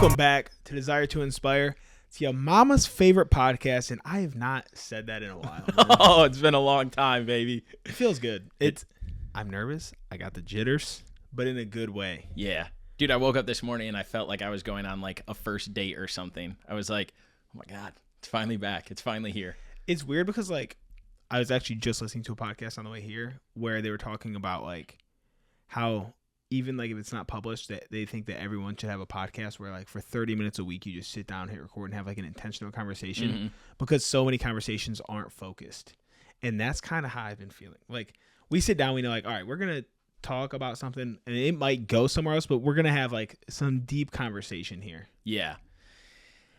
Welcome back to Desire to Inspire. It's your mama's favorite podcast, and I have not said that in a while. Oh, it's been a long time, baby. It feels good. I'm nervous. I got the jitters, but in a good way. Yeah. Dude, I woke up this morning and I felt like I was going on like a first date or something. I was like, oh my God, it's finally back. It's finally here. It's weird because like I was actually just listening to a podcast on the way here where they were talking about like how even like if it's not published, that they think that everyone should have a podcast where like for 30 minutes a week you just sit down, hit record, and have like an intentional conversation because so many conversations aren't focused. And that's kind of how I've been feeling. Like we sit down, we know like, all right, we're going to talk about something and it might go somewhere else, but we're going to have like some deep conversation here. Yeah.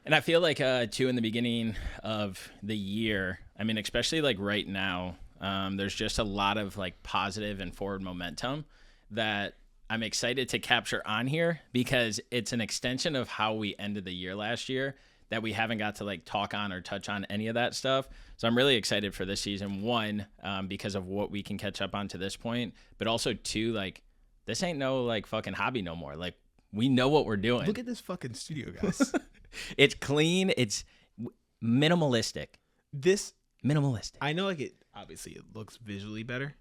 And I feel like too in the beginning of the year, I mean, especially like right now, there's just a lot of like positive and forward momentum that I'm excited to capture on here because it's an extension of how we ended the year last year that we haven't got to like talk on or touch on any of that stuff. So I'm really excited for this season, one, because of what we can catch up on to this point, but also two, like this ain't no like fucking hobby no more. Like we know what we're doing. Look at this fucking studio, guys. It's clean. It's minimalistic. Minimalistic. I know like it looks visually better.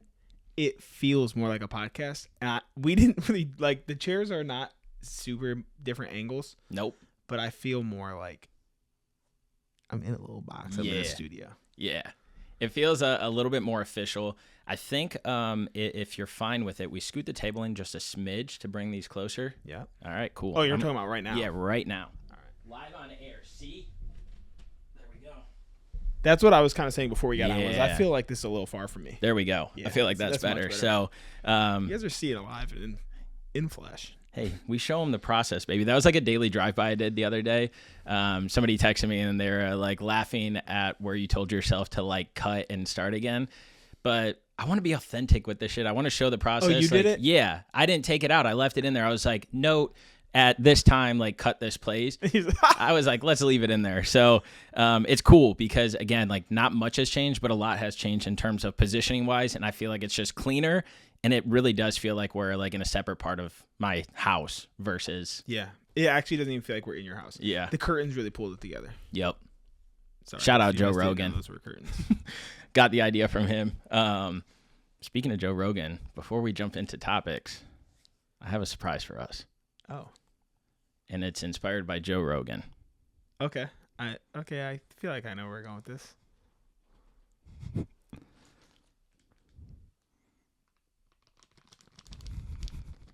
It feels more like a podcast. And we didn't really like the chairs are not super different angles. Nope. But I feel more like I'm in a little box. I'm in a studio. Yeah. It feels a little bit more official. I think if you're fine with it, we scoot the table in just a smidge to bring these closer. Yeah. All right, cool. Oh, you're talking about right now? Yeah, right now. All right. Live on air. See? There we go. That's what I was kind of saying before we got on. Was I Yeah. feel like this is a little far from me. There we go. Yeah, I feel like that's much better. So, you guys are seeing it live in flesh. hey, we show them the process, baby. That was like a daily drive-by I did the other day. Somebody texted me and they were like laughing at where you told yourself to like cut and start again. But I want to be authentic with this shit. I want to show the process. Oh, you did it? Yeah. I didn't take it out. I left it in there. I was like, note at this time, like cut this plays. I was like, let's leave it in there. So it's cool because again, like not much has changed, but a lot has changed in terms of positioning wise. And I feel like it's just cleaner. And it really does feel like we're like in a separate part of my house versus. Yeah. It actually doesn't even feel like we're in your house. Yeah. The curtains really pulled it together. Yep. Sorry, Shout out you Joe guys didn't know Rogan. Those were curtains. Got the idea from him. Speaking of Joe Rogan, before we jump into topics, I have a surprise for us. Oh. And it's inspired by Joe Rogan. Okay. I feel like I know where we're going with this.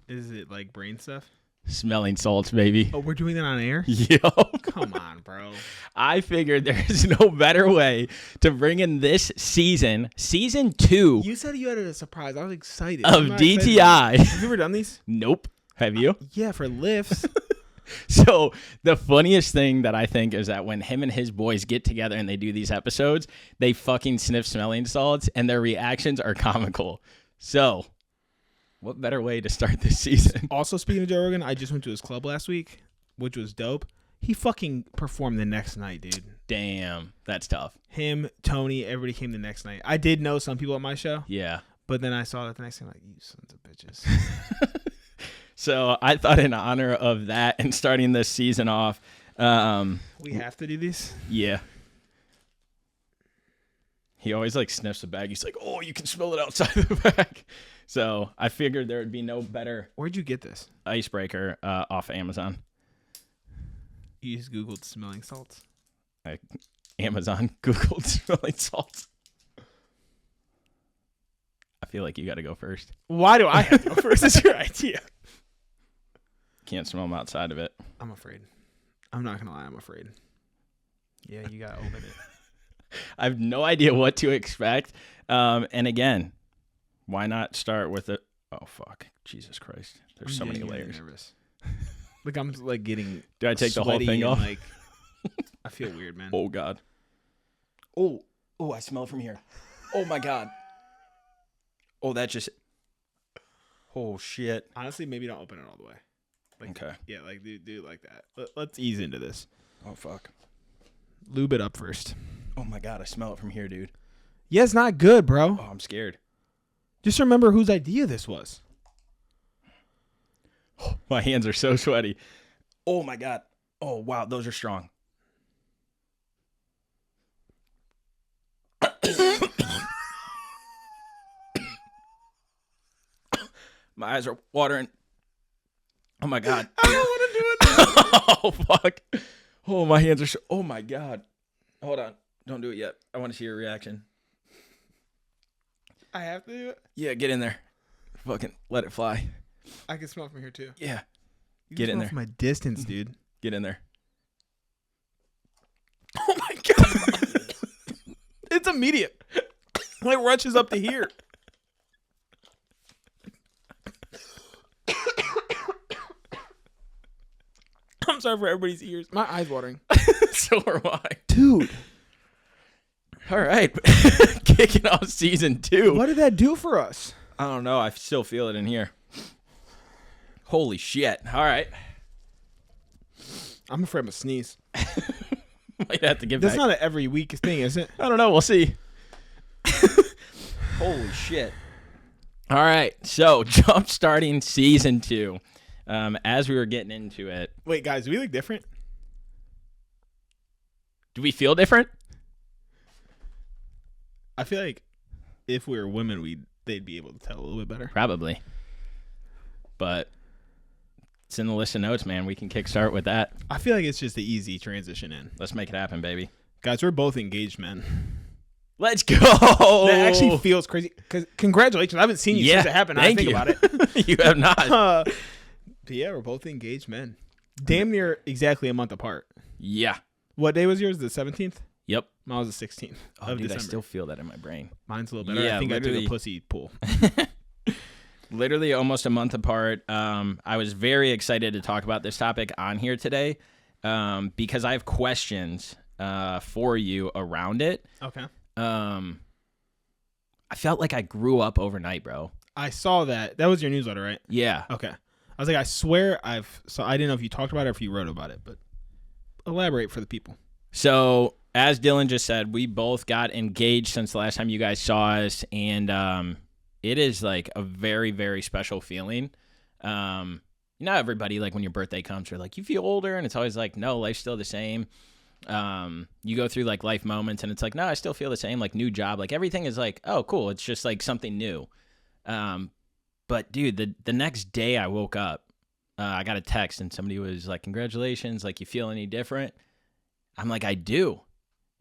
Is it like brain stuff? Smelling salts, baby. Oh, we're doing that on air? Yo. Come on, bro. I figured there's no better way to bring in this season 2 You said you had a surprise. I was excited. of I'm not excited. DTI. Have you ever done these? Nope. Have you? Yeah, for lifts. So the funniest thing that I think is that when him and his boys get together and they do these episodes, they fucking sniff smelling salts and their reactions are comical. So what better way to start this season? Also, speaking of Joe Rogan, I just went to his club last week, which was dope. He fucking performed the next night, dude. Damn, that's tough. Him, Tony, everybody came the next night. I did know some people at my show, Yeah. but then I saw that the next time, like, you sons of bitches. So I thought in honor of that and starting this season off, We have to do these? yeah. He always like sniffs the bag. He's like, oh, you can smell it outside the bag. So I figured there would be no better Where'd you get this? icebreaker off Amazon. You just Googled smelling salts. Amazon Googled smelling salts. I feel like you got to go first. Why do I have to go first? It's your idea. Can't smell them outside of it. I'm afraid. I'm not going to lie. I'm afraid. Yeah, you got to open it. I have no idea what to expect. And again, why not start with it? Oh, fuck. Jesus Christ. There's so many layers. Nervous. Like, I'm like getting Do I take the whole sweaty thing and, off? Like, I feel weird, man. Oh, God. Oh, I smell it from here. Oh, my God. Oh, that just... Oh, shit. Honestly, maybe don't open it all the way. Like, Okay. Yeah, like do it like that. Let's ease into this. Oh, fuck. Lube it up first. Oh, my God. I smell it from here, dude. Yeah, it's not good, bro. Oh, I'm scared. Just remember whose idea this was. My hands are so sweaty. Oh, my God. Oh, wow. Those are strong. My eyes are watering. Oh, my God. I don't want to do it. Oh, fuck. Oh, my hands are oh, my God. Hold on. Don't do it yet. I want to see your reaction. I have to do it? Yeah, get in there. Fucking let it fly. I can smell from here, too. Yeah. You Get can in smell there. from my distance, dude. Get in there. Oh, my God. It's immediate. It rushes up to here. I'm sorry for everybody's ears. My eye's watering. So are I. Dude. All right. Kicking off season 2. What did that do for us? I don't know. I still feel it in here. Holy shit. All right. I'm afraid I'm going to sneeze. Might have to give That's that. not an every week thing, is it? I don't know. We'll see. Holy shit. All right. So, jump starting season 2. As we were getting into it. Wait, guys, do we look different? Do we feel different? I feel like if we were women, they'd be able to tell a little bit better. Probably. But it's in the list of notes, man. We can kickstart with that. I feel like it's just the easy transition in. Let's make it happen, baby. Guys, we're both engaged men. Let's go. That actually feels crazy. Because congratulations. I haven't seen you since it happened. I Thank think you. about it. You have not. But yeah, we're both engaged men. Damn near exactly a month apart. Yeah. What day was yours? The 17th? Yep. Mine was the 16th Oh, of dude, December. I still feel that in my brain. Mine's a little better. Yeah, I think I took literally. a pussy pull. Literally almost a month apart. I was very excited to talk about this topic on here today because I have questions for you around it. Okay. I felt like I grew up overnight, bro. I saw that. That was your newsletter, right? Yeah. Okay. I was like, I swear I didn't know if you talked about it or if you wrote about it, but elaborate for the people. So, as Dylan just said, we both got engaged since the last time you guys saw us, and it is like a very, very special feeling. Not everybody, like when your birthday comes, you're like, you feel older, and it's always like, no, life's still the same. You go through like life moments, and it's like, no, I still feel the same, like new job, like everything is like, oh, cool, it's just like something new. But dude, the next day I woke up, I got a text, and somebody was like, congratulations, like, you feel any different? I'm like, I do.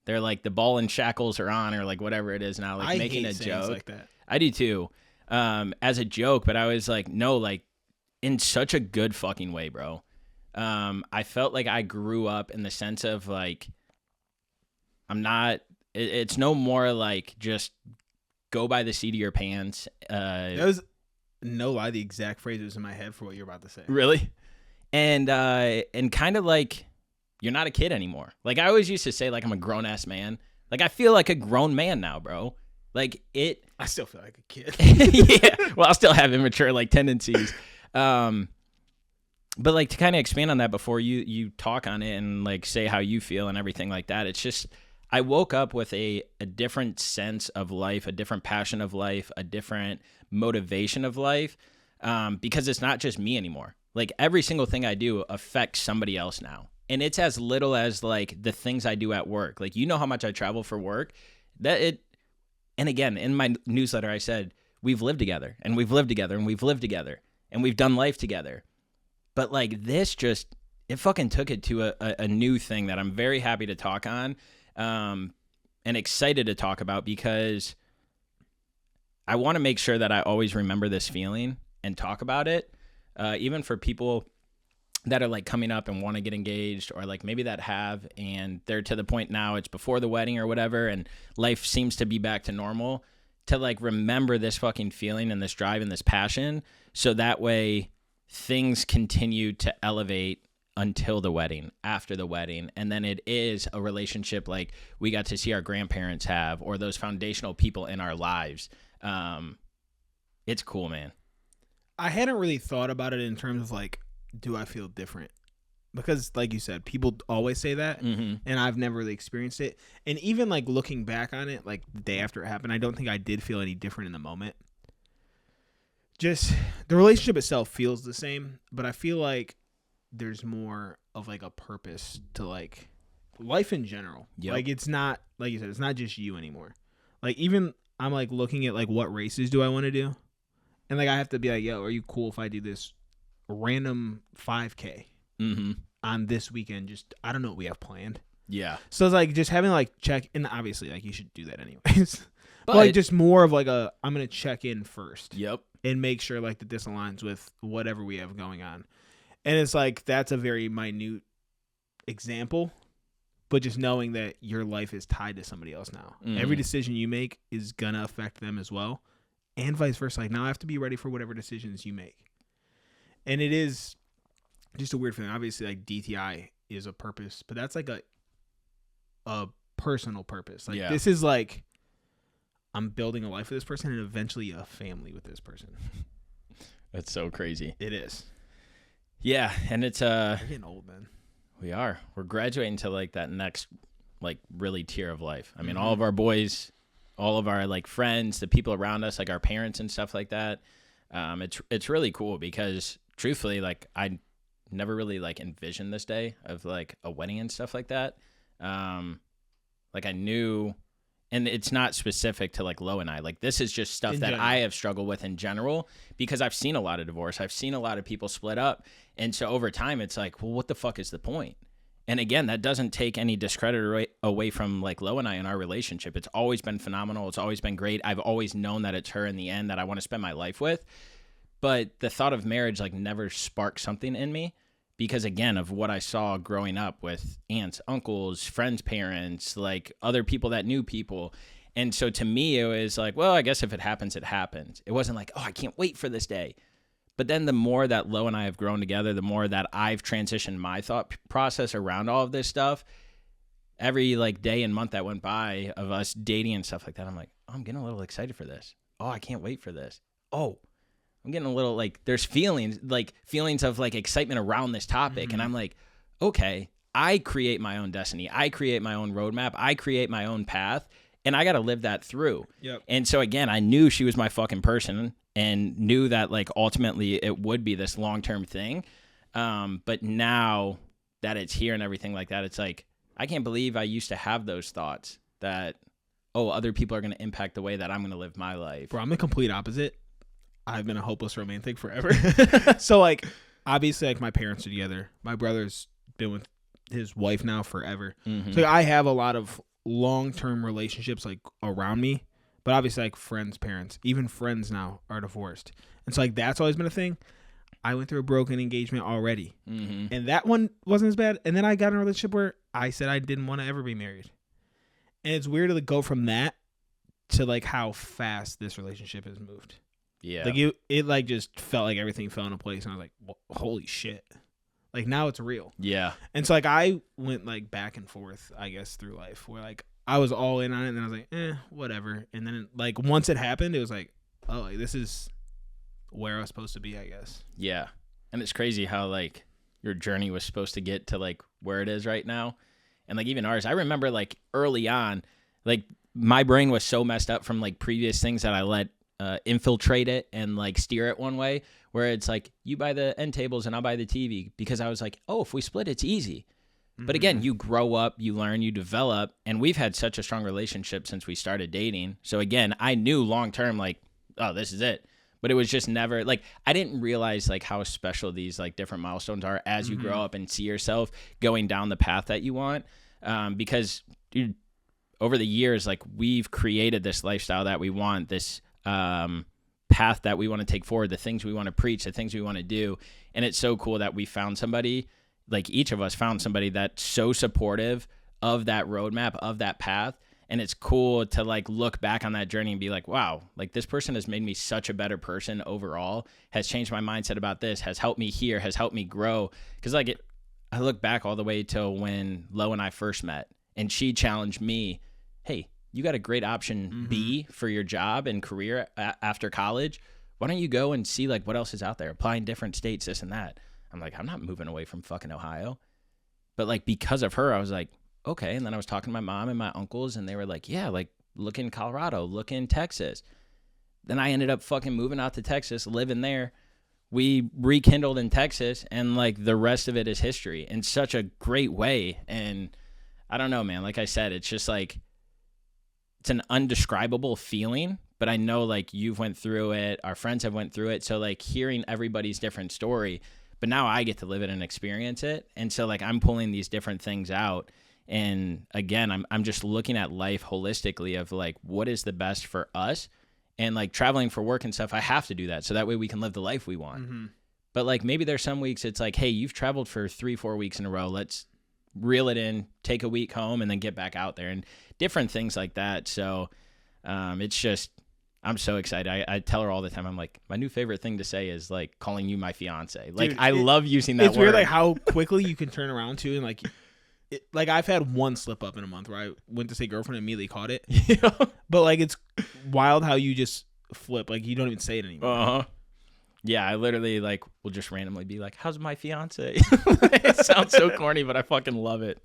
They're like, the ball and shackles are on, or like whatever it is now, like I making hate a sayings joke. like that. I do too, as a joke, but I was like, no, like in such a good fucking way, bro. I felt like I grew up in the sense of like, it's no more like just go by the seat of your pants. That was, no lie, the exact phrase was in my head for what you're about to say. Really? And kind of like, you're not a kid anymore. Like I always used to say, like, I'm a grown ass man. Like I feel like a grown man now, bro. Like it. I still feel like a kid. Yeah. Well, I'll still have immature like tendencies. But like to kind of expand on that before you talk on it and like say how you feel and everything like that. It's just I woke up with a different sense of life, a different passion of life, a different motivation of life, because it's not just me anymore. Like every single thing I do affects somebody else now. And it's as little as like the things I do at work. Like, you know how much I travel for work. And again, in my newsletter, I said, we've lived together and we've lived together and we've lived together and we've done life together. But like this just, it fucking took it to a new thing that I'm very happy to talk on and excited to talk about because I want to make sure that I always remember this feeling and talk about it, even for people that are like coming up and want to get engaged or like maybe that have and they're to the point now it's before the wedding or whatever and life seems to be back to normal, to like remember this fucking feeling and this drive and this passion so that way things continue to elevate until the wedding, after the wedding, and then it is a relationship like we got to see our grandparents have or those foundational people in our lives. It's cool, man. I hadn't really thought about it in terms of like, do I feel different? Because like you said, people always say that, and I've never really experienced it. And even like looking back on it, like the day after it happened, I don't think I did feel any different in the moment. Just the relationship itself feels the same, but I feel like there's more of like a purpose to like life in general. Yep. Like it's not, like you said, it's not just you anymore. Like even I'm like looking at like what races do I want to do, and like I have to be like, yo, are you cool if I do this random 5K on this weekend? Just I don't know what we have planned. Yeah. So it's like just having like check, and obviously like you should do that anyways. But like just more of like a I'm gonna check in first. Yep. And make sure like that this aligns with whatever we have going on. And it's like that's a very minute example, but just knowing that your life is tied to somebody else now. Every decision you make is gonna affect them as well, and vice versa. Like now I have to be ready for whatever decisions you make. And it is just a weird feeling. Obviously, like DTI is a purpose, but that's like a personal purpose. Like this is like I'm building a life with this person and eventually a family with this person. That's so crazy. It is. Yeah, and it's we're getting old, man. We're graduating to like that next like really tier of life. I mean, all of our boys, all of our like friends, the people around us, like our parents and stuff like that. It's really cool because truthfully, like I never really like envisioned this day of like a wedding and stuff like that. Like I knew, and it's not specific to like Lo and I, like this is just stuff that I have struggled with in general because I've seen a lot of divorce. I've seen a lot of people split up. And so over time it's like, well, what the fuck is the point? And again, that doesn't take any discredit away from like Lo and I in our relationship. It's always been phenomenal. It's always been great. I've always known that it's her in the end that I want to spend my life with. But the thought of marriage like never sparked something in me because again, of what I saw growing up with aunts, uncles, friends, parents, like other people that knew people. And so to me, it was like, well, I guess if it happens, it happens. It wasn't like, oh, I can't wait for this day. But then the more that Lo and I have grown together, the more that I've transitioned my thought process around all of this stuff, every like day and month that went by of us dating and stuff like that, I'm like, oh, I'm getting a little excited for this. Oh, I can't wait for this. Oh, I'm getting a little like there's feelings of like excitement around this topic. And I'm like, okay, I create my own destiny. I create my own roadmap. I create my own path. And I got to live that through. Yep. And so again, I knew she was my fucking person and knew that like ultimately it would be this long-term thing. But now that it's here and everything like that, it's like, I can't believe I used to have those thoughts that, oh, other people are going to impact the way that I'm going to live my life. Bro, I'm the complete opposite. I've been a hopeless romantic forever. So like, obviously like my parents are together. My brother's been with his wife now forever. So like, I have a lot of long-term relationships like around me, but obviously like friends, parents, even friends now are divorced. And so like, that's always been a thing. I went through a broken engagement already and that one wasn't as bad. And then I got in a relationship where I said I didn't want to ever be married. And it's weird to like, go from that to like how fast this relationship has moved. Yeah. Like it like just felt like everything fell into place and I was like, well, holy shit. Like now it's real. Yeah. And so like I went like back and forth, I guess, through life where like I was all in on it and then I was like, whatever. And then like once it happened, it was like, oh, like, this is where I was supposed to be, I guess. Yeah. And it's crazy how like your journey was supposed to get to like where it is right now. And like even ours, I remember like early on, like my brain was so messed up from like previous things that I let infiltrate it and like steer it one way where it's like you buy the end tables and I'll buy the TV because I was like, oh, if we split, it's easy. But again, you grow up, you learn, you develop, and we've had such a strong relationship since we started dating. So again, I knew long term like, oh, this is it. But it was just never like I didn't realize like how special these like different milestones are as you grow up and see yourself going down the path that you want. Because dude, over the years, like we've created this lifestyle that we want, this path that we want to take forward, the things we want to preach, the things we want to do. And it's so cool that we found somebody, like each of us found somebody that's so supportive of that roadmap, of that path. And it's cool to like look back on that journey and be like, wow, like this person has made me such a better person overall, has changed my mindset about this, has helped me here, has helped me grow. Cause like I look back all the way to when Lo and I first met and she challenged me, hey, you got a great option B for your job and career after college. Why don't you go and see like what else is out there, applying different states, this and that. I'm like, I'm not moving away from fucking Ohio. But like, because of her, I was like, okay. And then I was talking to my mom and my uncles and they were like, yeah, like look in Colorado, look in Texas. Then I ended up fucking moving out to Texas, living there we rekindled in Texas, and like the rest of it is history in such a great way. And I don't know, man, like I said, it's just like, it's an undescribable feeling, but I know like you've went through it, our friends have went through it. So like hearing everybody's different story, but now I get to live it and experience it. And so like I'm pulling these different things out. And again, I'm just looking at life holistically of like, what is the best for us? And like traveling for work and stuff, I have to do that. So that way we can live the life we want. Mm-hmm. But like maybe there's some weeks it's like, hey, you've traveled for 3-4 weeks in a row. Let's reel it in, take a week home, and then get back out there, and different things like that. So it's just, I'm so excited. I tell her all the time, I'm like, my new favorite thing to say is like calling you my fiance. Like, dude, I love using that word. It's weird like how quickly you can turn around too. And like, like I've had one slip up in a month where I went to say girlfriend and immediately caught it. Yeah. But like, it's wild how you just flip. Like you don't even say it anymore. Uh-huh. Yeah, I literally like will just randomly be like, how's my fiance? It sounds so corny, but I fucking love it.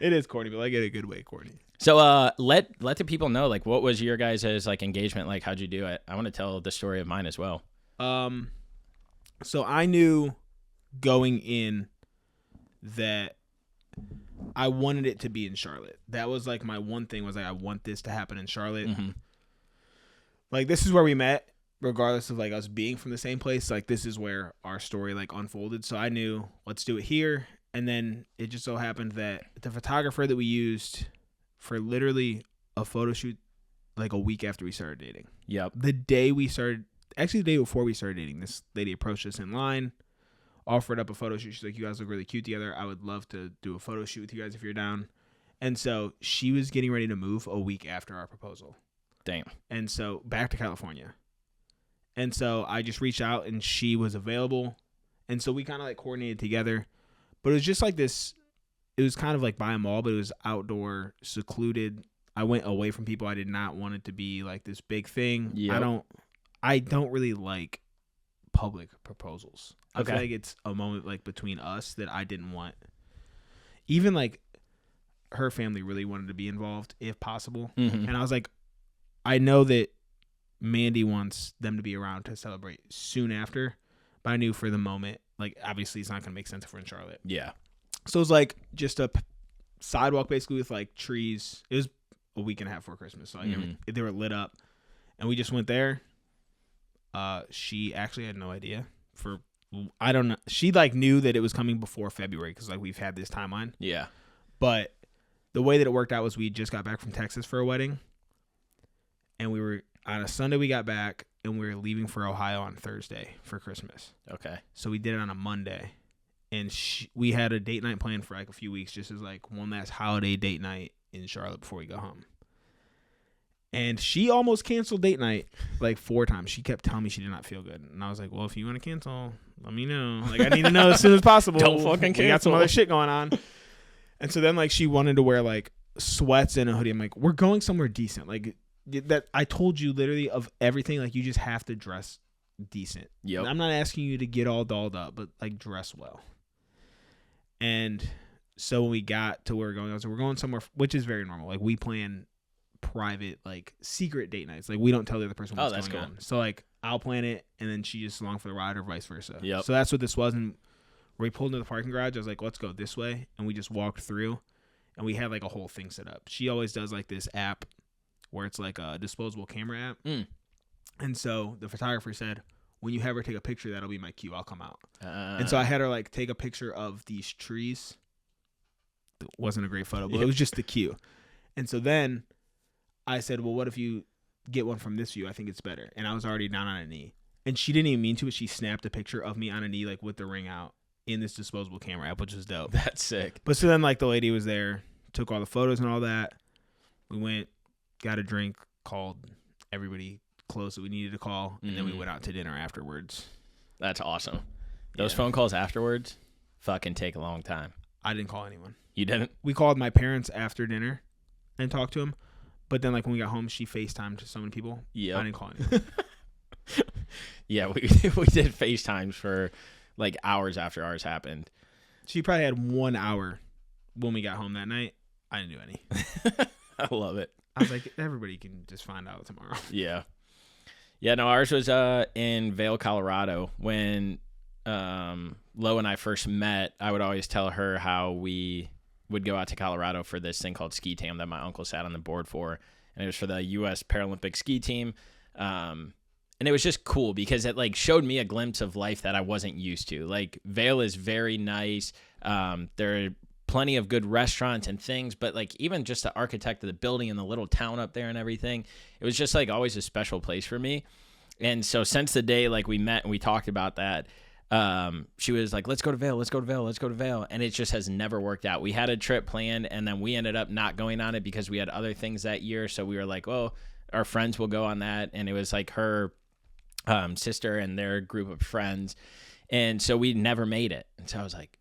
It is corny, but like in a good way corny. So let the people know, like, what was your guys' like engagement like? How'd you do it? I want to tell the story of mine as well. So I knew going in that I wanted it to be in Charlotte. That was like my one thing was like, I want this to happen in Charlotte. Mm-hmm. Like this is where we met, regardless of like us being from the same place. Like this is where our story like unfolded. So I knew, let's do it here. And then it just so happened that the photographer that we used for literally a photo shoot like a week after we started dating. Yep. The day before we started dating, this lady approached us in line, offered up a photo shoot. She's like, you guys look really cute together. I would love to do a photo shoot with you guys if you're down. And so she was getting ready to move a week after our proposal. Damn. And so back to California. And so I just reached out and she was available. And so we kind of like coordinated together. But it was just like this, it was kind of like by a mall, but it was outdoor, secluded. I went away from people. I did not want it to be like this big thing. Yep. I don't really like public proposals. I feel like it's a moment like between us that I didn't want. Even like her family really wanted to be involved if possible. Mm-hmm. And I was like, I know that Mandy wants them to be around to celebrate soon after, but I knew for the moment, like obviously it's not going to make sense if we're in Charlotte. Yeah. So it was like just a sidewalk basically with like trees. It was a week and a half before Christmas. So like they were lit up and we just went there. She actually had no idea I don't know. She like knew that it was coming before February because like we've had this timeline. Yeah. But the way that it worked out was we just got back from Texas for a wedding. And we were on a Sunday we got back and we were leaving for Ohio on Thursday for Christmas. Okay. So we did it on a Monday. And we had a date night planned for like a few weeks just as like one last holiday date night in Charlotte before we go home. And she almost canceled date night like 4 times. She kept telling me she did not feel good. And I was like, well, if you want to cancel, let me know. Like, I need to know as soon as possible. Don't fucking cancel. We got some other shit going on. And so then like she wanted to wear like sweats and a hoodie. I'm like, we're going somewhere decent. Like that I told you literally of everything. Like you just have to dress decent. Yep. And I'm not asking you to get all dolled up, but like dress well. And so when we got to where we're going, I was like, we're going somewhere, which is very normal. Like we plan private, like secret date nights. Like we don't tell the other person what's going on. So like I'll plan it and then she just along for the ride or vice versa. Yep. So that's what this was. And we pulled into the parking garage. I was like, let's go this way. And we just walked through and we had like a whole thing set up. She always does like this app where it's like a disposable camera app. And so the photographer said, when you have her take a picture, that'll be my cue. I'll come out. And so I had her like take a picture of these trees. It wasn't a great photo, but it was just the cue. And so then I said, well, what if you get one from this view? I think it's better. And I was already down on a knee. And she didn't even mean to, but she snapped a picture of me on a knee, like with the ring out in this disposable camera app, which was dope. That's sick. But so then like the lady was there, took all the photos and all that. We went, got a drink, called everybody close that we needed to call. And then we went out to dinner afterwards. That's awesome. Those phone calls afterwards fucking take a long time. I didn't call anyone. You didn't? We called my parents after dinner and talked to them. But then, like, when we got home, she FaceTimed so many people. Yeah. I didn't call anyone. Yeah, we did FaceTimes for, like, hours after ours happened. She probably had 1 hour when we got home that night. I didn't do any. I love it. I was like, everybody can just find out tomorrow. Yeah. Yeah, no, ours was in Vail, Colorado. When Lo and I first met, I would always tell her how we would go out to Colorado for this thing called Ski Tam that my uncle sat on the board for, and it was for the U.S. Paralympic ski team. And it was just cool because it like showed me a glimpse of life that I wasn't used to. Like Vail is very nice. There are plenty of good restaurants and things, but like even just the architect of the building and the little town up there and everything, it was just like always a special place for me. And so since the day like we met and we talked about that, she was like, let's go to Vail, let's go to Vail, let's go to Vail. And it just has never worked out. We had a trip planned and then we ended up not going on it because we had other things that year. So we were like, well, our friends will go on that. And it was like her sister and their group of friends. And so we never made it. And so I was like,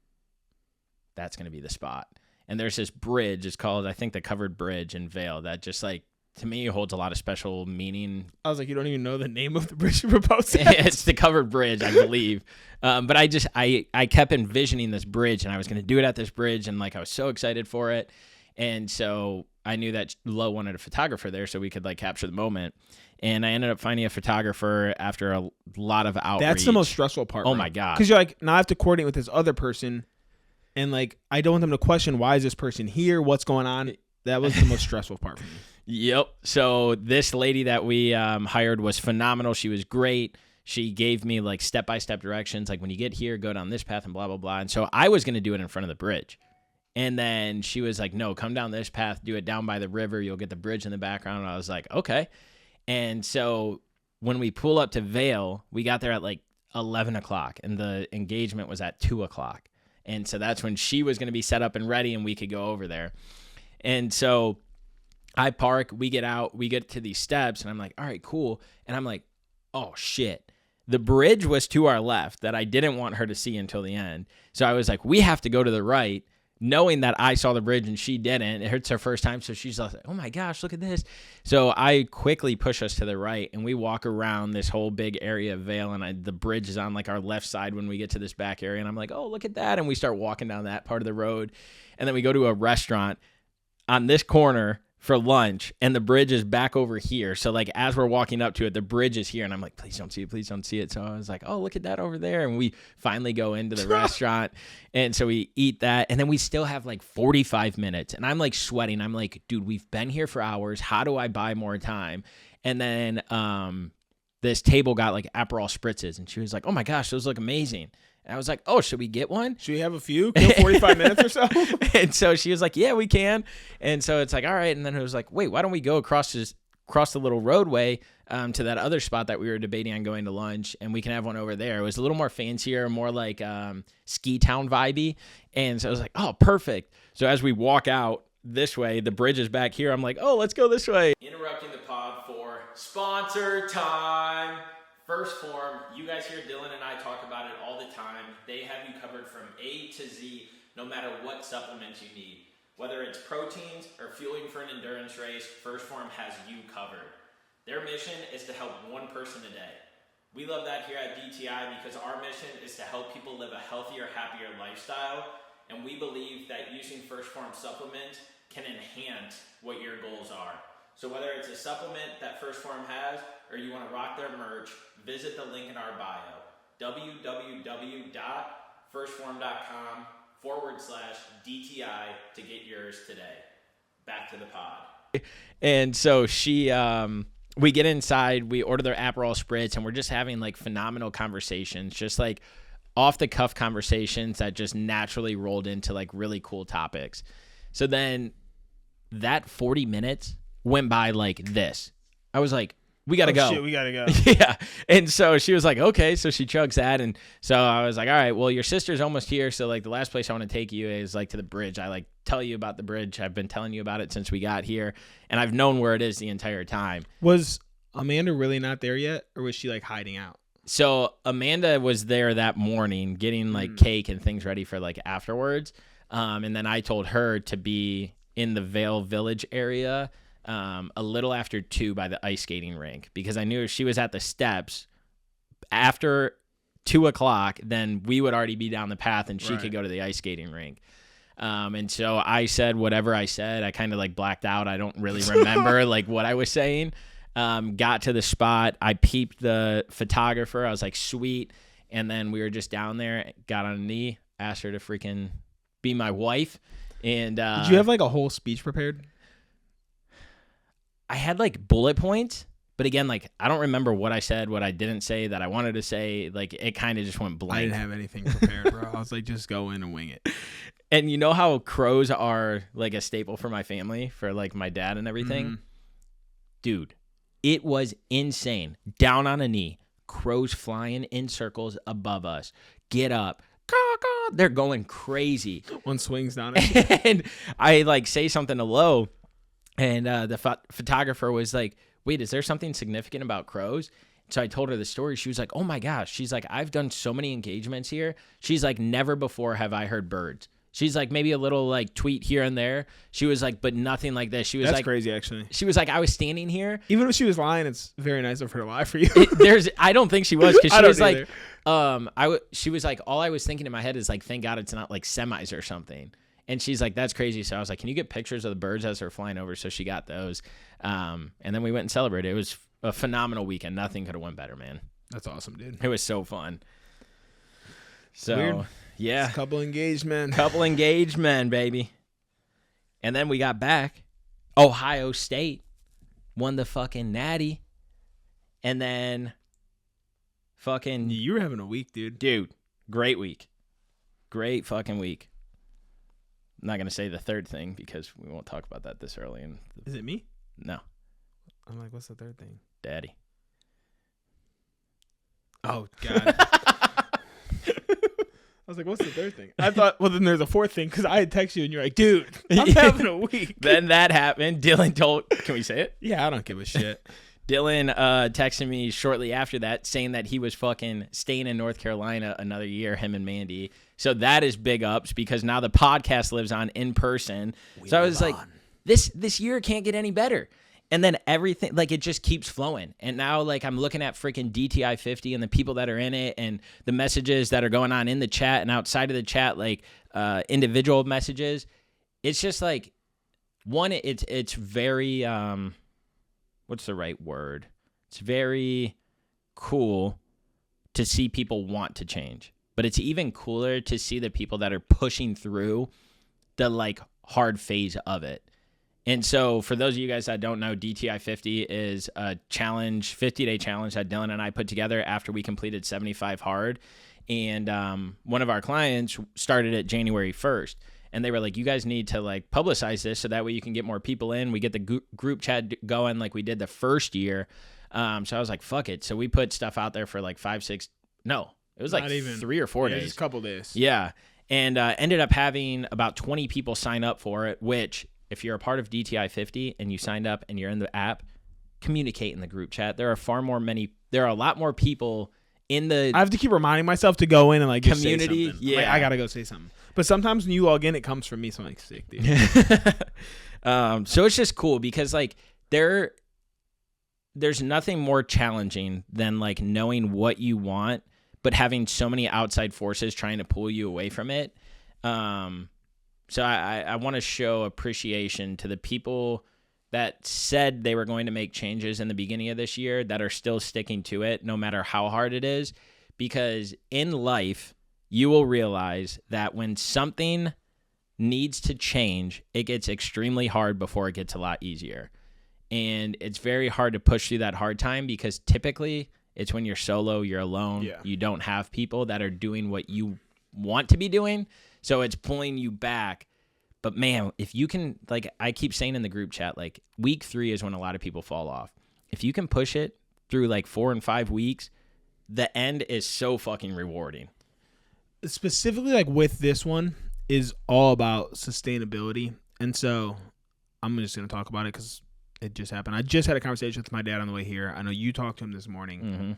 that's going to be the spot. And there's this bridge. It's called, I think, the Covered Bridge in Vail that just like, to me, holds a lot of special meaning. I was like, you don't even know the name of the bridge you're proposing. It's the Covered Bridge, I believe. But I kept envisioning this bridge and I was going to do it at this bridge. And like, I was so excited for it. And so I knew that Lo wanted a photographer there so we could like capture the moment. And I ended up finding a photographer after a lot of outreach. That's the most stressful part. Oh my God. Because you're like, now I have to coordinate with this other person. And like, I don't want them to question, why is this person here? What's going on? That was the most stressful part for me. Yep. So this lady that we hired was phenomenal. She was great. She gave me like step-by-step directions. Like when you get here, go down this path and blah, blah, blah. And so I was going to do it in front of the bridge. And then she was like, no, come down this path, do it down by the river. You'll get the bridge in the background. And I was like, okay. And so when we pull up to Vail, we got there at like 11 o'clock and the engagement was at 2 o'clock. And so that's when she was going to be set up and ready and we could go over there. And so I park, we get out, we get to these steps and I'm like, all right, cool. And I'm like, oh shit. The bridge was to our left that I didn't want her to see until the end. So I was like, we have to go to the right, knowing that I saw the bridge and she didn't. It's her first time. So she's like, oh my gosh, look at this. So I quickly push us to the right and we walk around this whole big area of Vail and the bridge is on like our left side when we get to this back area. And I'm like, oh, look at that. And we start walking down that part of the road. And then we go to a restaurant on this corner for lunch and the bridge is back over here. So like as we're walking up to it, the bridge is here and I'm like, please don't see it. Please don't see it. So I was like, oh, look at that over there. And we finally go into the restaurant. And so we eat that. And then we still have like 45 minutes and I'm like sweating. I'm like, dude, we've been here for hours. How do I buy more time? And then this table got like Aperol spritzes and she was like, oh my gosh, those look amazing. And I was like, oh, should we get one? Should we have a few? Kill 45 minutes or so? And so she was like, yeah, we can. And so it's like, all right. And then it was like, wait, why don't we go across the little roadway to that other spot that we were debating on going to lunch and we can have one over there. It was a little more fancier, more like ski town vibey. And so I was like, oh, perfect. So as we walk out this way, the bridge is back here. I'm like, oh, let's go this way. Interrupting the pod for sponsor time. First Form, you guys hear Dylan and I talk about it all the time. They have you covered from A to Z, no matter what supplements you need. Whether it's proteins or fueling for an endurance race, First Form has you covered. Their mission is to help one person a day. We love that here at DTI because our mission is to help people live a healthier, happier lifestyle. And we believe that using First Form supplements can enhance what your goals are. So whether it's a supplement that First Form has, or you want to rock their merch, visit the link in our bio, www.firstform.com/DTI to get yours today. Back to the pod. And so we get inside, we order their Aperol Spritz, and we're just having like phenomenal conversations, just like off the cuff conversations that just naturally rolled into like really cool topics. So then that 40 minutes went by like this. I was like, we got to go. Shit, we got to go. Yeah. And so she was like, okay. So she chugs that. And so I was like, all right, well, your sister's almost here. So like the last place I want to take you is like to the bridge. I like tell you about the bridge. I've been telling you about it since we got here. And I've known where it is the entire time. Was Amanda really not there yet? Or was she like hiding out? So Amanda was there that morning getting like cake and things ready for like afterwards. And then I told her to be in the Vail Village area a little after 2 by the ice skating rink because I knew if she was at the steps after 2 o'clock, then we would already be down the path and she could go to the ice skating rink. And so I said whatever I said. I kind of like blacked out. I don't really remember like what I was saying. Got to the spot. I peeped the photographer. I was like, sweet. And then we were just down there, got on a knee, asked her to freaking be my wife. And did you have like a whole speech prepared? I had like bullet points, but again, like I don't remember what I said, what I didn't say that I wanted to say. Like it kind of just went blank. I didn't have anything prepared, bro. I was like, just go in and wing it. And you know how crows are like a staple for my family, for like my dad and everything? Mm-hmm. Dude, it was insane. Down on a knee, crows flying in circles above us. Get up. They're going crazy. One swings down. And I like say something to Lo, and the photographer was like, wait, is there something significant about crows? So I told her the story. She was like, oh my gosh. She's like, I've done so many engagements here. She's like, never before have I heard birds. She's like, maybe a little like tweet here and there. She was like, but nothing like this. She was That's like, crazy, actually. She was like, I was standing here. Even if she was lying, it's very nice of her to lie for you. I don't think she was, because she was either. like, she was like, all I was thinking in my head is like, thank God it's not like semis or something. And she's like, that's crazy. So I was like, can you get pictures of the birds as they're flying over? So she got those. And then we went and celebrated. It was a phenomenal weekend. Nothing could have went better, man. That's awesome, dude. It was so fun. So, weird. Yeah. It's couple engagement, baby. And then we got back. Ohio State won the fucking natty. And then fucking... You were having a week, dude. Dude, great week. Great fucking week. I'm not going to say the third thing because we won't talk about that this early. Is it me? No. I'm like, what's the third thing? Daddy. Oh, God. I was like, what's the third thing? I thought, well, then there's a fourth thing, because I had texted you and you're like, dude, I'm having a week. Then that happened. Dylan told, can we say it? Yeah, I don't give a shit. Dylan texted me shortly after that saying that he was fucking staying in North Carolina another year, him and Mandy. So that is big ups, because now the podcast lives on in person. So I was like, this year can't get any better. And then everything, like, it just keeps flowing. And now, like, I'm looking at freaking DTI 50 and the people that are in it and the messages that are going on in the chat and outside of the chat, like, individual messages. It's just, like, one, it's very, what's the right word? It's very cool to see people want to change. But it's even cooler to see the people that are pushing through the, like, hard phase of it. And so for those of you guys that don't know, DTI 50 is a challenge, 50-day challenge that Dylan and I put together after we completed 75 hard. And one of our clients started it January 1st. And they were like, you guys need to like publicize this so that way you can get more people in. We get the group chat going like we did the first year. So I was like, fuck it. So we put stuff out there for like 5, 6, no, it was like 3 or 4 days. Just a couple days. Yeah. And ended up having about 20 people sign up for it, which... If you're a part of DTI 50 and you signed up and you're in the app, communicate in the group chat. There are a lot more people in the... I have to keep reminding myself to go in and like just community. Say something. Yeah. Like, I got to go say something. But sometimes when you log in, it comes from me. So I'm like, sick, dude. So it's just cool because like there's nothing more challenging than like knowing what you want, but having so many outside forces trying to pull you away from it. So I want to show appreciation to the people that said they were going to make changes in the beginning of this year that are still sticking to it, no matter how hard it is. Because in life, you will realize that when something needs to change, it gets extremely hard before it gets a lot easier. And it's very hard to push through that hard time because typically it's when you're solo, you're alone, you don't have people that are doing what you want to be doing. So it's pulling you back. But man, if you can, like I keep saying in the group chat, like week 3 is when a lot of people fall off. If you can push it through like 4 and 5 weeks, the end is so fucking rewarding. Specifically, like with this one, is all about sustainability. And so I'm just going to talk about it because it just happened. I just had a conversation with my dad on the way here. I know you talked to him this morning. Mm-hmm.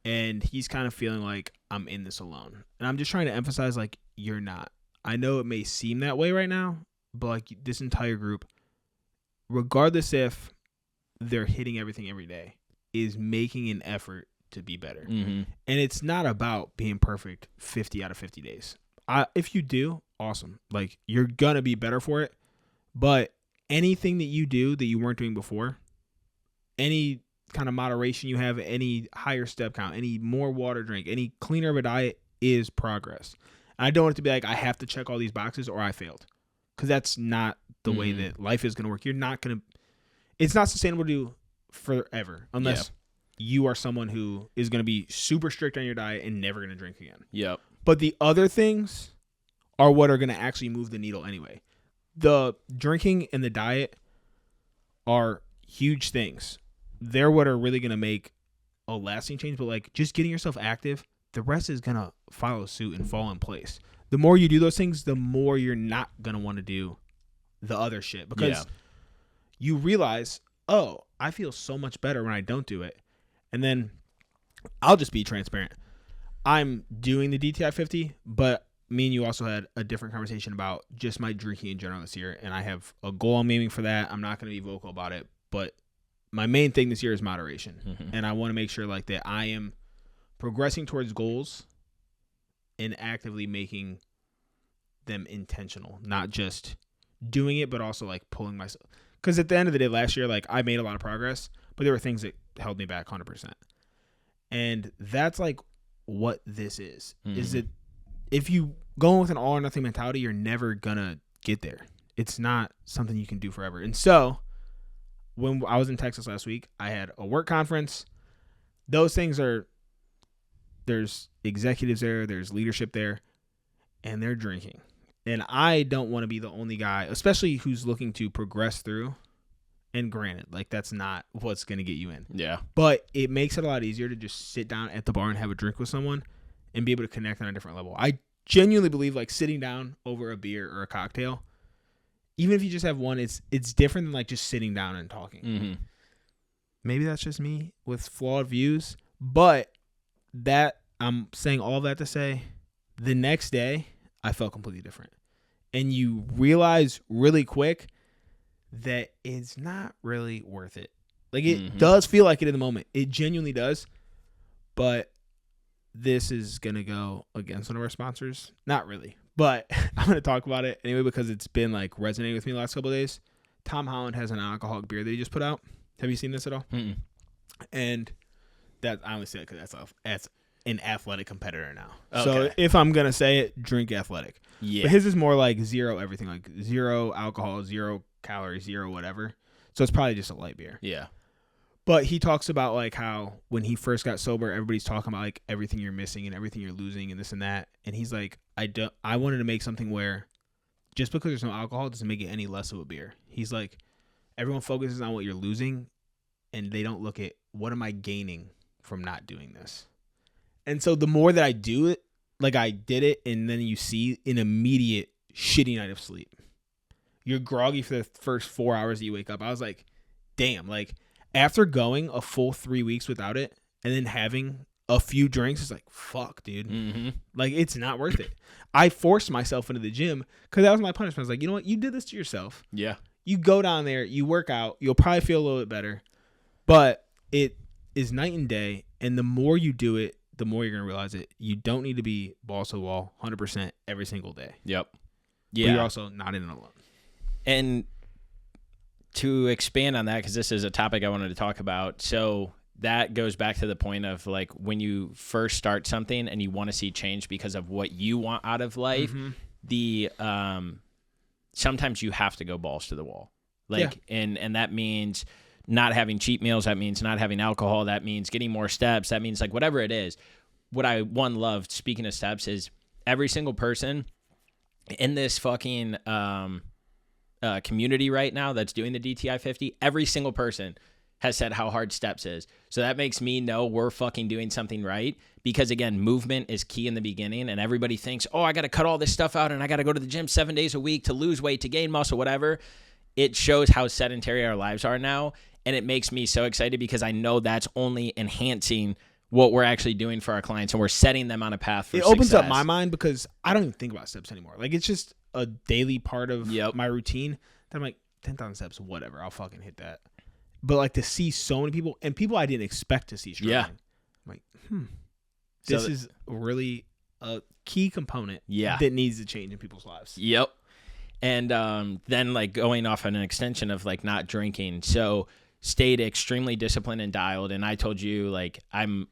And he's kind of feeling like I'm in this alone. And I'm just trying to emphasize, like, you're not. I know it may seem that way right now, but, like, this entire group, regardless if they're hitting everything every day, is making an effort to be better. Mm-hmm. And it's not about being perfect 50 out of 50 days. If you do, awesome. Like, you're going to be better for it. But anything that you do that you weren't doing before, any kind of moderation you have, any higher step count, any more water drink, any cleaner of a diet is progress. And I don't want it to be like I have to check all these boxes or I failed, because that's not the way that life is going to work. You're not going to. It's not sustainable to do forever unless you are someone who is going to be super strict on your diet and never going to drink again. Yep. But the other things are what are going to actually move the needle anyway. The drinking and the diet are huge things. They're what are really going to make a lasting change. But like just getting yourself active, the rest is going to follow suit and fall in place. The more you do those things, the more you're not going to want to do the other shit, because you realize, oh, I feel so much better when I don't do it. And then I'll just be transparent. I'm doing the DTI 50, but me and you also had a different conversation about just my drinking in general this year. And I have a goal I'm aiming for that. I'm not going to be vocal about it, but my main thing this year is moderation. Mm-hmm. And I want to make sure like that I am progressing towards goals and actively making them intentional, not just doing it, but also like pulling myself. Because at the end of the day, last year, like I made a lot of progress, but there were things that held me back 100%. And that's like what this is. Mm-hmm. Is that if you go with an all or nothing mentality, you're never gonna get there. It's not something you can do forever. And so when I was in Texas last week, I had a work conference. Those things are, there's executives there, there's leadership there, and they're drinking. And I don't want to be the only guy, especially who's looking to progress through. And granted, like that's not what's going to get you in. Yeah. But it makes it a lot easier to just sit down at the bar and have a drink with someone and be able to connect on a different level. I genuinely believe like sitting down over a beer or a cocktail, even if you just have one, it's different than like just sitting down and talking. Mm-hmm. Maybe that's just me with flawed views, but that I'm saying all that to say the next day I felt completely different. And you realize really quick that it's not really worth it. Like it does feel like it in the moment. It genuinely does. But this is going to go against one of our sponsors. Not really. But I'm going to talk about it anyway because it's been like resonating with me the last couple of days. Tom Holland has an alcoholic beer that he just put out. Have you seen this at all? Mm-mm. And that I only say it because that's an athletic competitor now. Okay. So if I'm going to say it, drink athletic. Yeah. But his is more like zero everything, like zero alcohol, 0 calories, 0 whatever. So it's probably just a light beer. Yeah. But he talks about like how when he first got sober, everybody's talking about like everything you're missing and everything you're losing and this and that. And he's like, I wanted to make something where just because there's no alcohol doesn't make it any less of a beer. He's like, everyone focuses on what you're losing and they don't look at what am I gaining from not doing this. And so the more that I do it, like I did it, and then you see an immediate shitty night of sleep. You're groggy for the first 4 hours that you wake up. I was like, damn, like after going a full 3 weeks without it and then having a few drinks, it's like, fuck, dude. Mm-hmm. Like it's not worth it. I forced myself into the gym because that was my punishment. I was like, you know what? You did this to yourself. Yeah. You go down there, you work out, you'll probably feel a little bit better, but it is night and day. And the more you do it, the more you're going to realize it. You don't need to be balls to the wall 100% every single day. Yep. Yeah. But you're also not in it alone. And to expand on that, because this is a topic I wanted to talk about. So that goes back to the point of like when you first start something and you want to see change because of what you want out of life, sometimes you have to go balls to the wall. Like, and that means not having cheat meals. That means not having alcohol. That means getting more steps. That means like whatever it is. What I loved, speaking of steps, is every single person in this fucking community right now that's doing the DTI 50, every single person has said how hard steps is. So that makes me know we're fucking doing something right. Because again, movement is key in the beginning and everybody thinks, oh, I got to cut all this stuff out and I got to go to the gym 7 days a week to lose weight, to gain muscle, whatever. It shows how sedentary our lives are now. And it makes me so excited because I know that's only enhancing what we're actually doing for our clients and we're setting them on a path for success. It opens up my mind because I don't even think about steps anymore. Like it's just a daily part of my routine that I'm like, 10,000 steps, whatever. I'll fucking hit that. But like to see so many people and people I didn't expect to see struggling. Yeah. I'm like, this is really a key component that needs to change in people's lives. Yep. And then like going off on an extension of like not drinking. So stayed extremely disciplined and dialed. And I told you, like, I'm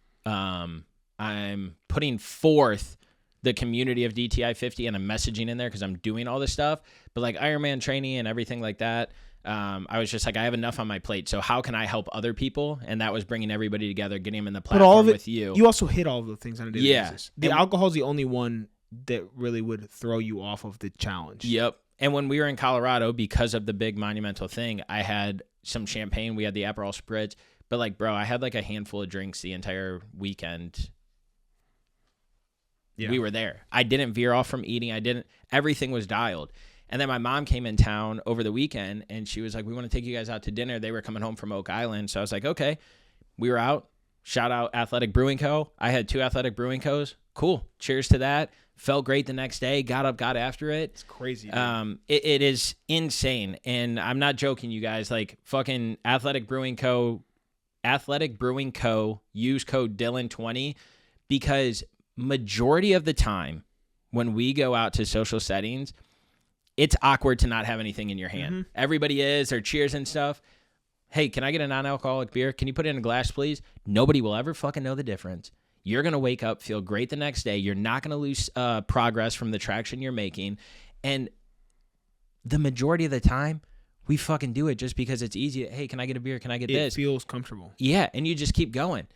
putting forth the community of DTI 50 and I'm messaging in there because I'm doing all this stuff. But like Ironman training and everything like that, I was just like, I have enough on my plate. So how can I help other people? And that was bringing everybody together, getting them in the platform all of it, with you. You also hit all of the things on a daily basis. The alcohol is the only one that really would throw you off of the challenge. Yep. And when we were in Colorado, because of the big monumental thing, I had some champagne. We had the Aperol Spritz. But like, bro, I had like a handful of drinks the entire weekend. Yeah. We were there. I didn't veer off from eating. Everything was dialed. And then my mom came in town over the weekend and she was like, we want to take you guys out to dinner. They were coming home from Oak Island. So I was like, okay. We were out. Shout out Athletic Brewing Co. I had 2 Athletic Brewing Co's. Cool. Cheers to that. Felt great the next day. Got up, got after it. It's crazy. It is insane. And I'm not joking, you guys. Like fucking Athletic Brewing Co. Use code Dylan20 because majority of the time when we go out to social settings, it's awkward to not have anything in your hand. Mm-hmm. Everybody is, or cheers and stuff. Hey, can I get a non-alcoholic beer? Can you put it in a glass, please? Nobody will ever fucking know the difference. You're going to wake up, feel great the next day. You're not going to lose progress from the traction you're making. And the majority of the time, we fucking do it just because it's easy. Hey, can I get a beer? Can I get this? It feels comfortable. Yeah, and you just keep going.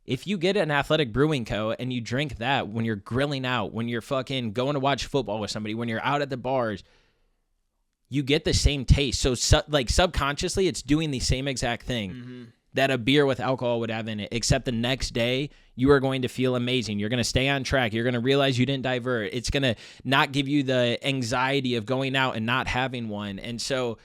If you get an Athletic Brewing Co. and you drink that when you're grilling out, when you're fucking going to watch football with somebody, when you're out at the bars, you get the same taste. So like subconsciously, it's doing the same exact thing that a beer with alcohol would have in it, except the next day, you are going to feel amazing. You're going to stay on track. You're going to realize you didn't divert. It's going to not give you the anxiety of going out and not having one. And so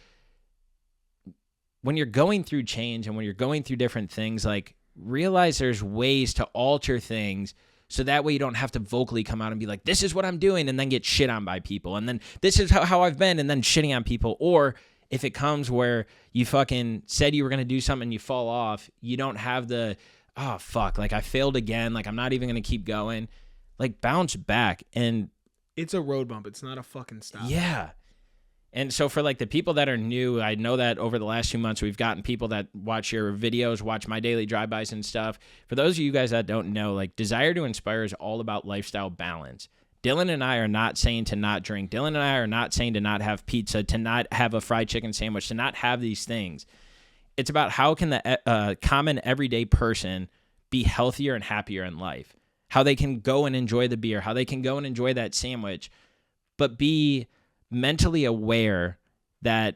when you're going through change and when you're going through different things, like, realize there's ways to alter things so that way you don't have to vocally come out and be like, this is what I'm doing, and then get shit on by people. And then this is how I've been, and then shitting on people. Or if it comes where you fucking said you were going to do something and you fall off, you don't have the, oh, fuck, like I failed again. Like I'm not even going to keep going. Like bounce back. And it's a road bump. It's not a fucking stop. Yeah. And so for like the people that are new, I know that over the last few months, we've gotten people that watch your videos, watch my daily drive-bys and stuff. For those of you guys that don't know, like Desire to Inspire is all about lifestyle balance. Dylan and I are not saying to not drink. Dylan and I are not saying to not have pizza, to not have a fried chicken sandwich, to not have these things. It's about how can the common everyday person be healthier and happier in life. How they can go and enjoy the beer, how they can go and enjoy that sandwich, but be mentally aware that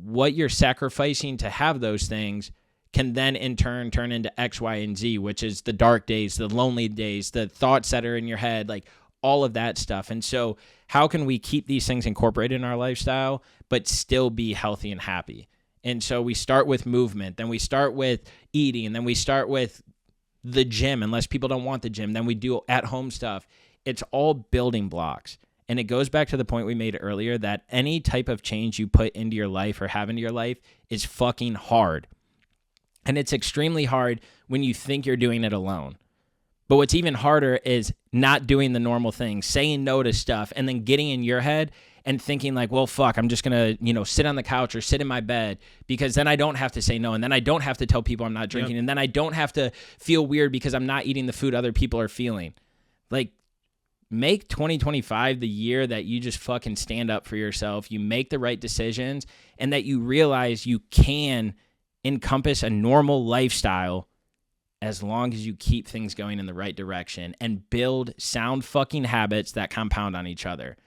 what you're sacrificing to have those things can then in turn turn into X, Y, and Z, which is the dark days, the lonely days, the thoughts that are in your head, like all of that stuff. And so how can we keep these things incorporated in our lifestyle, but still be healthy and happy? And so we start with movement, then we start with eating, and then we start with the gym, unless people don't want the gym. Then we do at-home stuff. It's all building blocks. And it goes back to the point we made earlier that any type of change you put into your life or have into your life is fucking hard. And it's extremely hard when you think you're doing it alone. But what's even harder is not doing the normal things, saying no to stuff, and then getting in your head and thinking like, well, fuck, I'm just going to, sit on the couch or sit in my bed because then I don't have to say no. And then I don't have to tell people I'm not drinking. Yep. And then I don't have to feel weird because I'm not eating the food other people are feeling. Like, make 2025 the year that you just fucking stand up for yourself. You make the right decisions and that you realize you can encompass a normal lifestyle as long as you keep things going in the right direction and build sound fucking habits that compound on each other.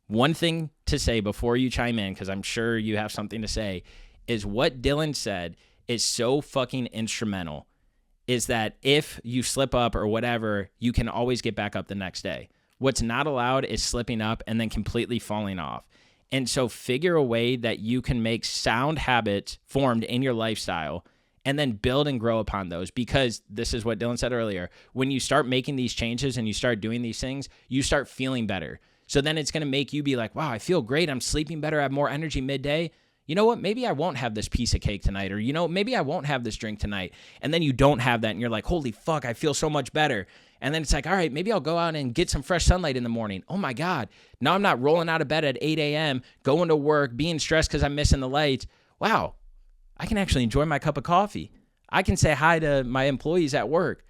One thing to say before you chime in, because I'm sure you have something to say, is what Dylan said is so fucking instrumental, is that if you slip up or whatever, you can always get back up the next day. What's not allowed is slipping up and then completely falling off. And so figure a way that you can make sound habits formed in your lifestyle and then build and grow upon those, because this is what Dylan said earlier. When you start making these changes and you start doing these things, you start feeling better. So then it's going to make you be like, wow, I feel great. I'm sleeping better. I have more energy midday. You know what? Maybe I won't have this piece of cake tonight, or, maybe I won't have this drink tonight. And then you don't have that and you're like, holy fuck, I feel so much better. And then it's like, all right, maybe I'll go out and get some fresh sunlight in the morning. Oh my God. Now I'm not rolling out of bed at 8 a.m., going to work, being stressed because I'm missing the lights. Wow. I can actually enjoy my cup of coffee. I can say hi to my employees at work.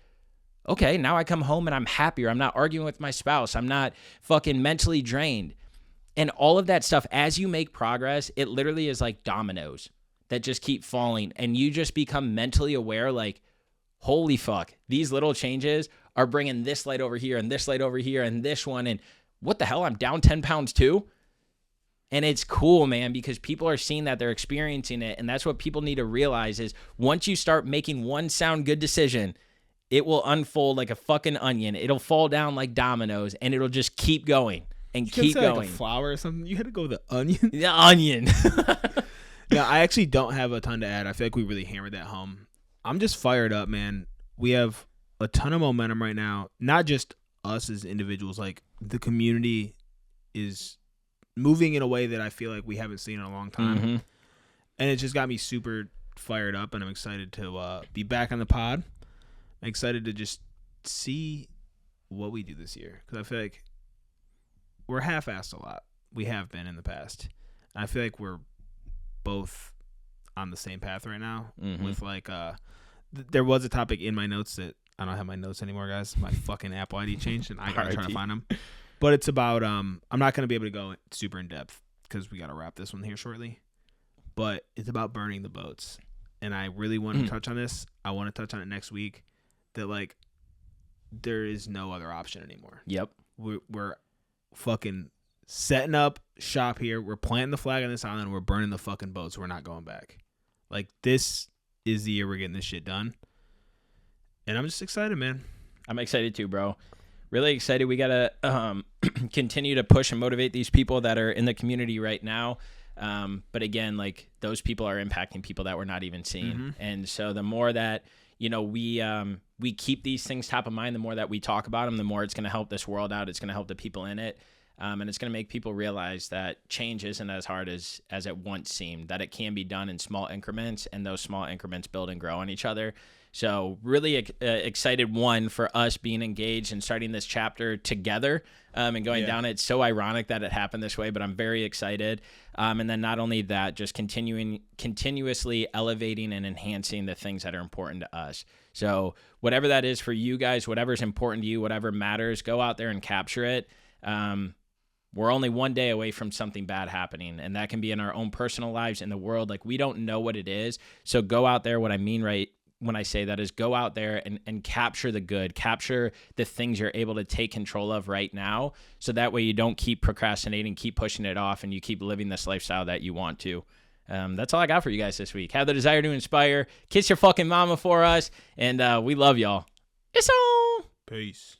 Okay, now I come home and I'm happier. I'm not arguing with my spouse. I'm not fucking mentally drained. And all of that stuff, as you make progress, it literally is like dominoes that just keep falling. And you just become mentally aware, like, holy fuck, these little changes are bringing this light over here and this light over here and this one. And what the hell, I'm down 10 pounds too? And it's cool, man, because people are seeing that, they're experiencing it. And that's what people need to realize is once you start making one sound good decision, it will unfold like a fucking onion. It'll fall down like dominoes and it'll just keep going and keep going. Like a flower or something. You had to go with the onion. The onion. Yeah, I actually don't have a ton to add. I feel like we really hammered that home. I'm just fired up, man. We have a ton of momentum right now. Not just us as individuals. Like the community is moving in a way that I feel like we haven't seen in a long time. Mm-hmm. And it just got me super fired up, and I'm excited to be back on the pod. I'm excited to just see what we do this year, because I feel like we're half-assed a lot. We have been in the past. I feel like we're both on the same path right now. Mm-hmm. With like there was a topic in my notes that I don't have my notes anymore, guys. My fucking Apple ID changed, and I gotta try to find them. But it's about I'm not gonna be able to go super in depth because we gotta wrap this one here shortly. But it's about burning the boats, and I really want to touch on this. I want to touch on it next week. That like there is no other option anymore. Yep. We're fucking setting up shop here. We're planting the flag on this island. We're burning the fucking boats. We're not going back. Like this is the year we're getting this shit done. And I'm just excited, man. I'm excited too, bro. Really excited. We got to continue to push and motivate these people that are in the community right now. But again, like those people are impacting people that we're not even seeing. Mm-hmm. And so the more that, you know, we keep these things top of mind, the more that we talk about them, the more it's going to help this world out. It's going to help the people in it. And it's going to make people realize that change isn't as hard as it once seemed, that it can be done in small increments, and those small increments build and grow on each other. So really excited, one, for us being engaged and starting this chapter together and going down. It's so ironic that it happened this way, but I'm very excited. And then not only that, just continuously elevating and enhancing the things that are important to us. So whatever that is for you guys, whatever's important to you, whatever matters, go out there and capture it. We're only one day away from something bad happening, and that can be in our own personal lives, in the world. Like, we don't know what it is. So go out there. What I mean right when I say that is go out there and capture the good, capture the things you're able to take control of right now. So that way you don't keep procrastinating, keep pushing it off, and you keep living this lifestyle that you want to. That's all I got for you guys this week. Have the desire to inspire. Kiss your fucking mama for us. And we love y'all. It's on. Peace.